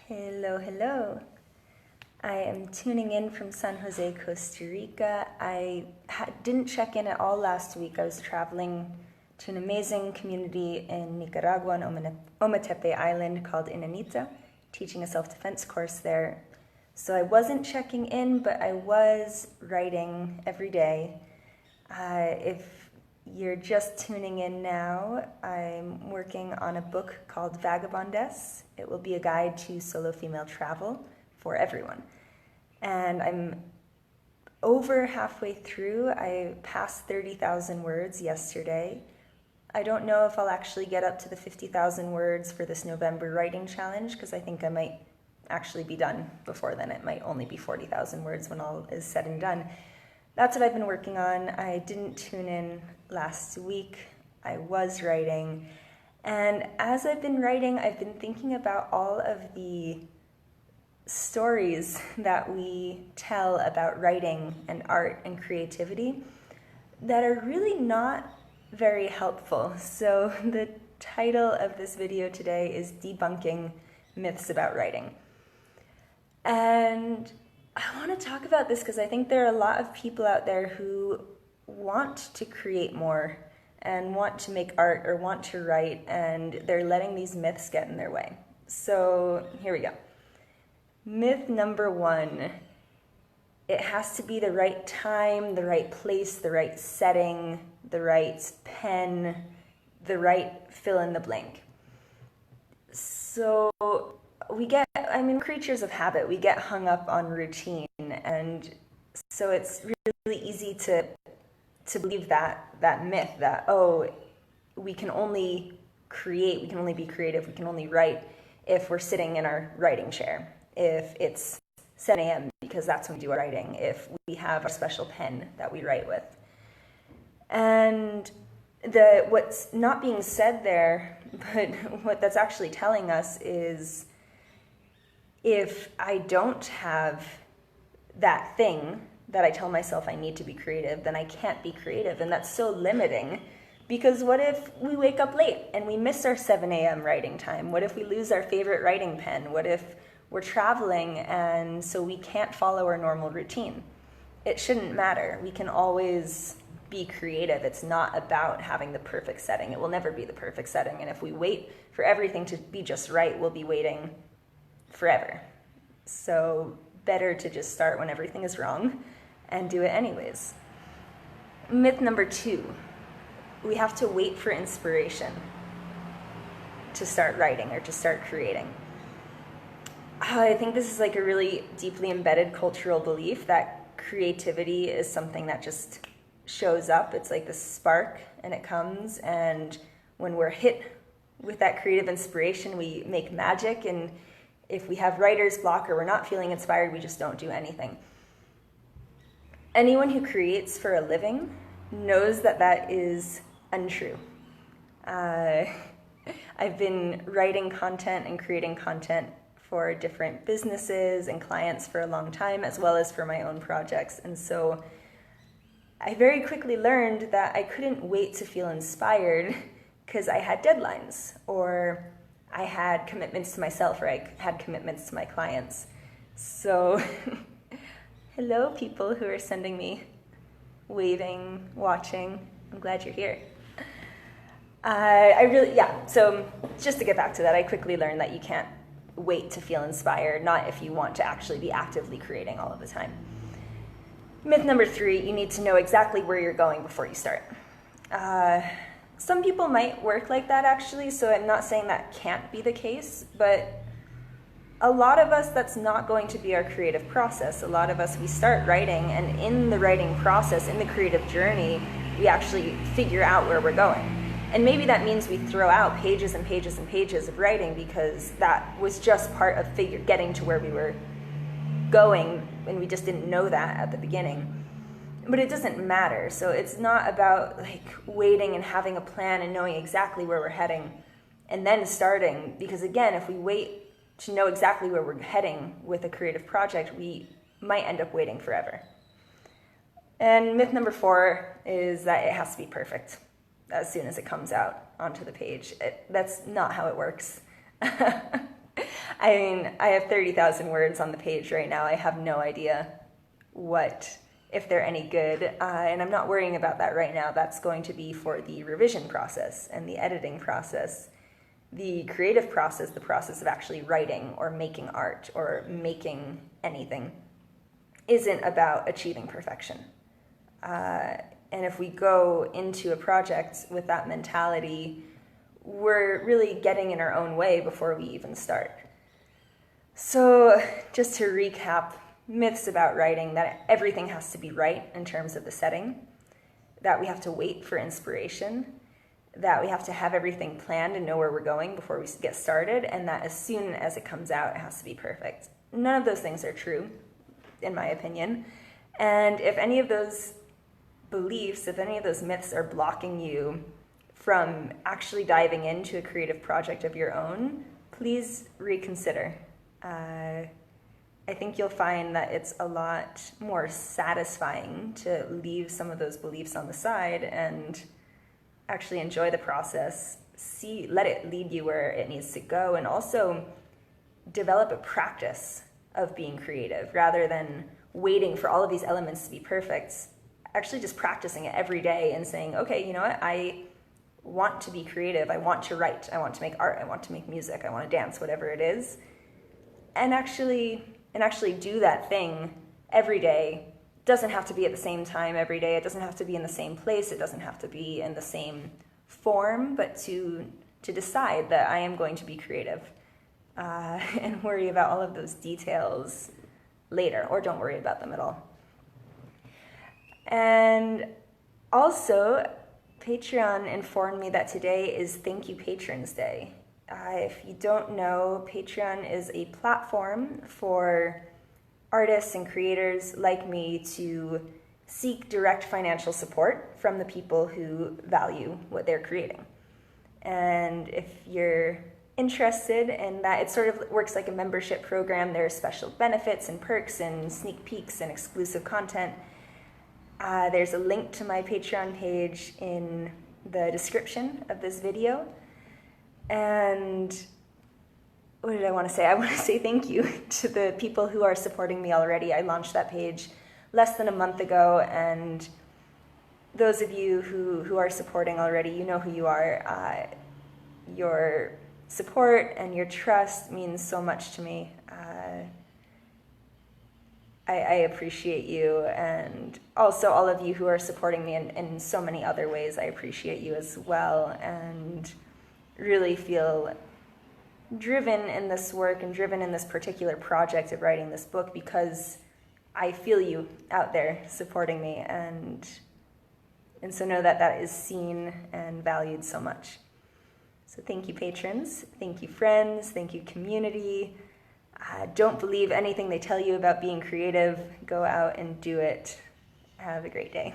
Hello, hello. I am tuning in from San Jose, Costa Rica. I didn't check in at all last week. I was traveling to an amazing community in Nicaragua on Ometepe Island called Inanita, teaching a self-defense course there. So I wasn't checking in, but I was writing every day. If you're just tuning in now, I'm working on a book called Vagabondess. It will be a guide to solo female travel for everyone. And I'm over halfway through. I passed 30,000 words yesterday. I don't know if I'll actually get up to the 50,000 words for this November writing challenge, because I think I might actually be done before then. It might only be 40,000 words when all is said and done. That's what I've been working on. I didn't tune in last week. I was writing. And as I've been writing, I've been thinking about all of the stories that we tell about writing and art and creativity that are really not very helpful. So the title of this video today is Debunking Myths About Writing. And I want to talk about this because I think there are a lot of people out there who want to create more and want to make art or want to write, and they're letting these myths get in their way. So here we go. Myth number one, it has to be the right time, the right place, the right setting, the right pen, the right fill in the blank. So creatures of habit, we get hung up on routine, and so it's really easy to believe that myth that, oh, we can only create, we can only be creative, we can only write if we're sitting in our writing chair, if it's 7 a.m. because that's when we do our writing, if we have a special pen that we write with. And what's not being said there, but what that's actually telling us is, if I don't have that thing that I tell myself I need to be creative, then I can't be creative. And that's so limiting, because what if we wake up late and we miss our 7 a.m. writing time? What if we lose our favorite writing pen? What if we're traveling and so we can't follow our normal routine? It shouldn't matter. We can always be creative. It's not about having the perfect setting. It will never be the perfect setting. And if we wait for everything to be just right, we'll be waiting forever. So better to just start when everything is wrong and do it anyways. Myth number two, we have to wait for inspiration to start writing or to start creating. I think this is like a really deeply embedded cultural belief that creativity is something that just shows up. It's like the spark and it comes, and when we're hit with that creative inspiration, we make magic, and if we have writer's block or we're not feeling inspired, we just don't do anything. Anyone who creates for a living knows that that is untrue. I've been writing content and creating content for different businesses and clients for a long time, as well as for my own projects. And so I very quickly learned that I couldn't wait to feel inspired because I had deadlines, or I had commitments to myself, or I had commitments to my clients. So hello, people who are sending me waving, watching. I'm glad you're here. So just to get back to that, I quickly learned that you can't wait to feel inspired, not if you want to actually be actively creating all of the time. Myth number three, you need to know exactly where you're going before you start. Some people might work like that, actually, so I'm not saying that can't be the case, but a lot of us, that's not going to be our creative process. A lot of us, we start writing, and in the writing process, in the creative journey, we actually figure out where we're going. And maybe that means we throw out pages and pages and pages of writing because that was just part of getting to where we were going, and we just didn't know that at the beginning. But it doesn't matter. So it's not about like waiting and having a plan and knowing exactly where we're heading and then starting, because again, if we wait to know exactly where we're heading with a creative project, we might end up waiting forever. And myth number four is that it has to be perfect as soon as it comes out onto the page. That's not how it works. I mean, I have 30,000 words on the page right now. I have no idea if they're any good, and I'm not worrying about that right now. That's going to be for the revision process and the editing process. The creative process, the process of actually writing or making art or making anything, isn't about achieving perfection. And if we go into a project with that mentality, we're really getting in our own way before we even start. So just to recap, myths about writing: that everything has to be right in terms of the setting, that we have to wait for inspiration, that we have to have everything planned and know where we're going before we get started, and that as soon as it comes out, it has to be perfect. None of those things are true, in my opinion. And if any of those beliefs, if any of those myths are blocking you from actually diving into a creative project of your own, please reconsider. I think you'll find that it's a lot more satisfying to leave some of those beliefs on the side and actually enjoy the process, let it lead you where it needs to go, and also develop a practice of being creative rather than waiting for all of these elements to be perfect. Actually just practicing it every day and saying, okay, you know what, I want to be creative, I want to write, I want to make art, I want to make music, I want to dance, whatever it is, and actually do that thing every day. Doesn't have to be at the same time every day, it doesn't have to be in the same place, it doesn't have to be in the same form, but to decide that I am going to be creative, and worry about all of those details later, or don't worry about them at all. And also, Patreon informed me that today is Thank You Patrons Day. If you don't know, Patreon is a platform for artists and creators like me to seek direct financial support from the people who value what they're creating. And if you're interested in that, it sort of works like a membership program. There are special benefits and perks and sneak peeks and exclusive content. There's a link to my Patreon page in the description of this video. And what did I want to say? I want to say thank you to the people who are supporting me already. I launched that page less than a month ago, and those of you who are supporting already, you know who you are. Your support and your trust means so much to me. I appreciate you, and also all of you who are supporting me in so many other ways. I appreciate you as well, and really feel driven in this work and driven in this particular project of writing this book because I feel you out there supporting me, and so know that that is seen and valued so much. So thank you, patrons. Thank you, friends. Thank you, community. Don't believe anything they tell you about being creative. Go out and do it. Have a great day.